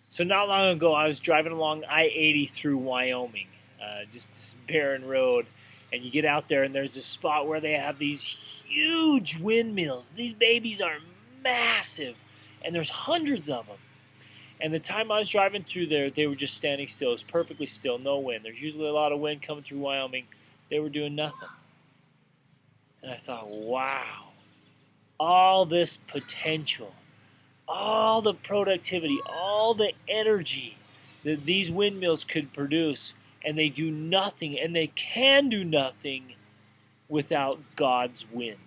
So not long ago, I was driving along I-80 through Wyoming, just this barren road, and you get out there, and there's a spot where they have these huge windmills. These babies are massive, and there's hundreds of them. And the time I was driving through there, they were just standing still. It was perfectly still, no wind. There's usually a lot of wind coming through Wyoming. They were doing nothing. And I thought, wow, all this potential, all the productivity, all the energy that these windmills could produce, and they do nothing, and they can do nothing without God's wind.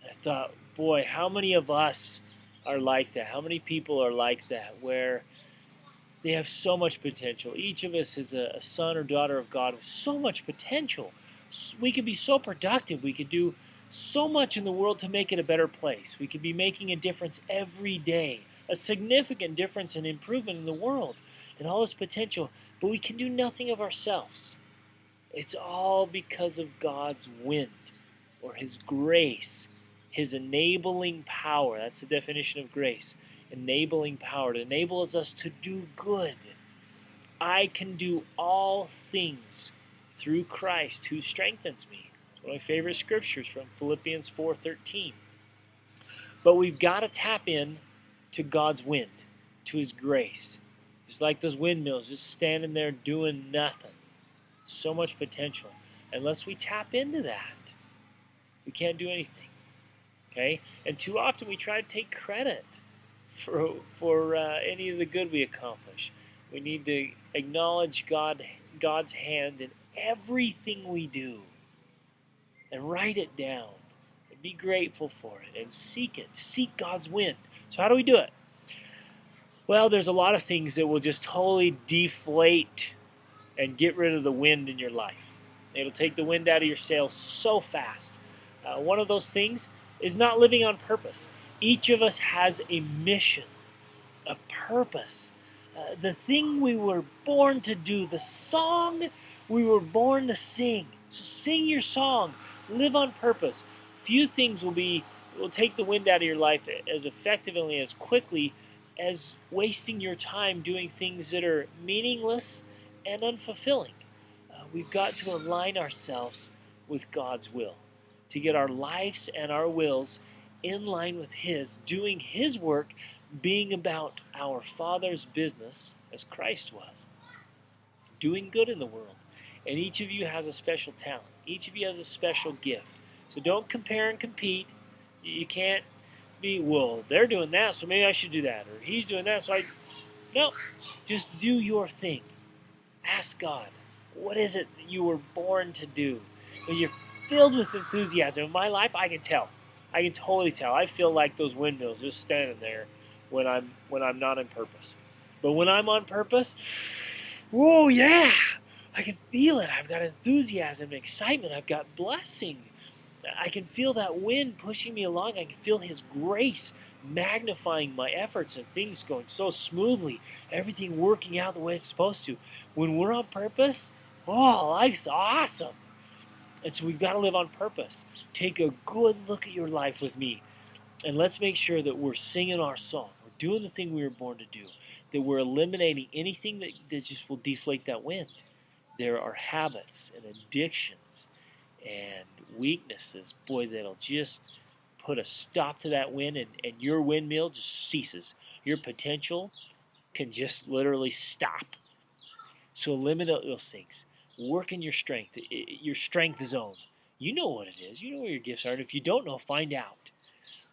I thought, boy, how many of us are like that? How many people are like that, where they have so much potential? Each of us is a son or daughter of God with so much potential. We could be so productive. We could do so much in the world to make it a better place. We could be making a difference every day, a significant difference and improvement in the world, and all this potential, but we can do nothing of ourselves. It's all because of God's wind, or His grace, His enabling power. That's the definition of grace. Enabling power. It enables us to do good. I can do all things through Christ who strengthens me. It's one of my favorite scriptures from Philippians 4:13. But we've got to tap in to God's wind, to His grace. Just like those windmills, just standing there doing nothing. So much potential. Unless we tap into that, we can't do anything. Okay? And too often we try to take credit for any of the good we accomplish. We need to acknowledge God's hand in everything we do, and write it down, and be grateful for it, and seek it. Seek God's wind. So how do we do it? Well, there's a lot of things that will just totally deflate and get rid of the wind in your life. It'll take the wind out of your sails so fast. One of those things is not living on purpose. Each of us has a mission, a purpose, the thing we were born to do, the song we were born to sing. So sing your song, live on purpose. Few things will take the wind out of your life as effectively, as quickly as wasting your time doing things that are meaningless and unfulfilling. We've got to align ourselves with God's will, to get our lives and our wills in line with His, doing His work, being about our Father's business as Christ was, doing good in the world. And each of you has a special talent. Each of you has a special gift. So don't compare and compete. You can't be, well, they're doing that, so maybe I should do that. Or he's doing that, so no. Just do your thing. Ask God, what is it that you were born to do? When you're filled with enthusiasm. In my life, I can tell. I can totally tell. I feel like those windmills just standing there when I'm not on purpose. But when I'm on purpose, whoa, yeah, I can feel it. I've got enthusiasm and excitement. I've got blessing. I can feel that wind pushing me along. I can feel His grace magnifying my efforts and things going so smoothly, everything working out the way it's supposed to. When we're on purpose, oh, life's awesome. And so we've got to live on purpose. Take a good look at your life with me, and let's make sure that we're singing our song. We're doing the thing we were born to do, that we're eliminating anything that just will deflate that wind. There are habits and addictions and weaknesses, boy, that'll just put a stop to that wind, and your windmill just ceases. Your potential can just literally stop. So eliminate those things. Work in your strength zone. You know what it is. You know where your gifts are. And if you don't know, find out.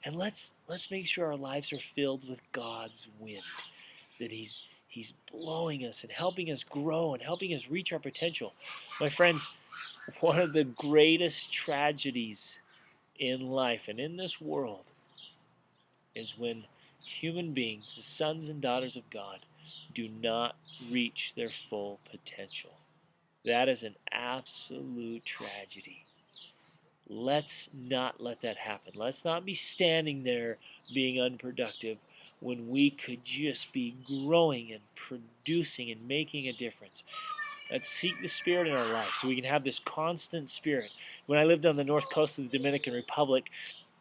And let's make sure our lives are filled with God's wind. That He's blowing us and helping us grow and helping us reach our potential. My friends, one of the greatest tragedies in life and in this world is when human beings, the sons and daughters of God, do not reach their full potential. That is an absolute tragedy. Let's not let that happen. Let's not be standing there being unproductive when we could just be growing and producing and making a difference. Let's seek the Spirit in our life so we can have this constant spirit. When I lived on the north coast of the Dominican Republic,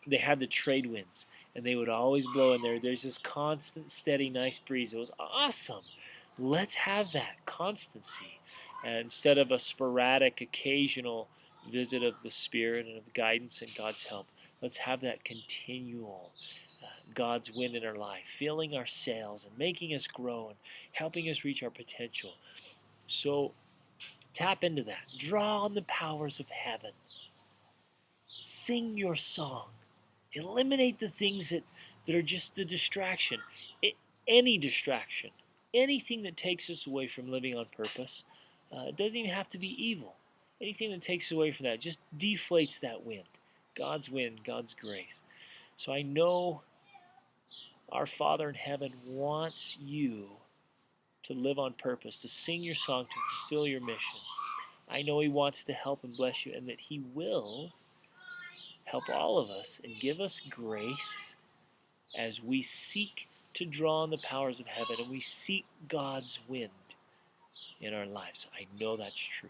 they had the trade winds. and they would always blow in there. There's this constant, steady, nice breeze. It was awesome. Let's have that constancy. And instead of a sporadic, occasional visit of the Spirit and of guidance and God's help, let's have that continual God's wind in our life, filling our sails and making us grow and helping us reach our potential. So tap into that. Draw on the powers of heaven. Sing your song. Eliminate the things that are just the distraction. Any distraction. Anything that takes us away from living on purpose. It doesn't even have to be evil. Anything that takes us away from that just deflates that wind. God's wind, God's grace. So I know our Father in heaven wants you to live on purpose, to sing your song, to fulfill your mission. I know He wants to help and bless you, and that He will help all of us and give us grace as we seek to draw on the powers of heaven and we seek God's wind in our lives. I know that's true.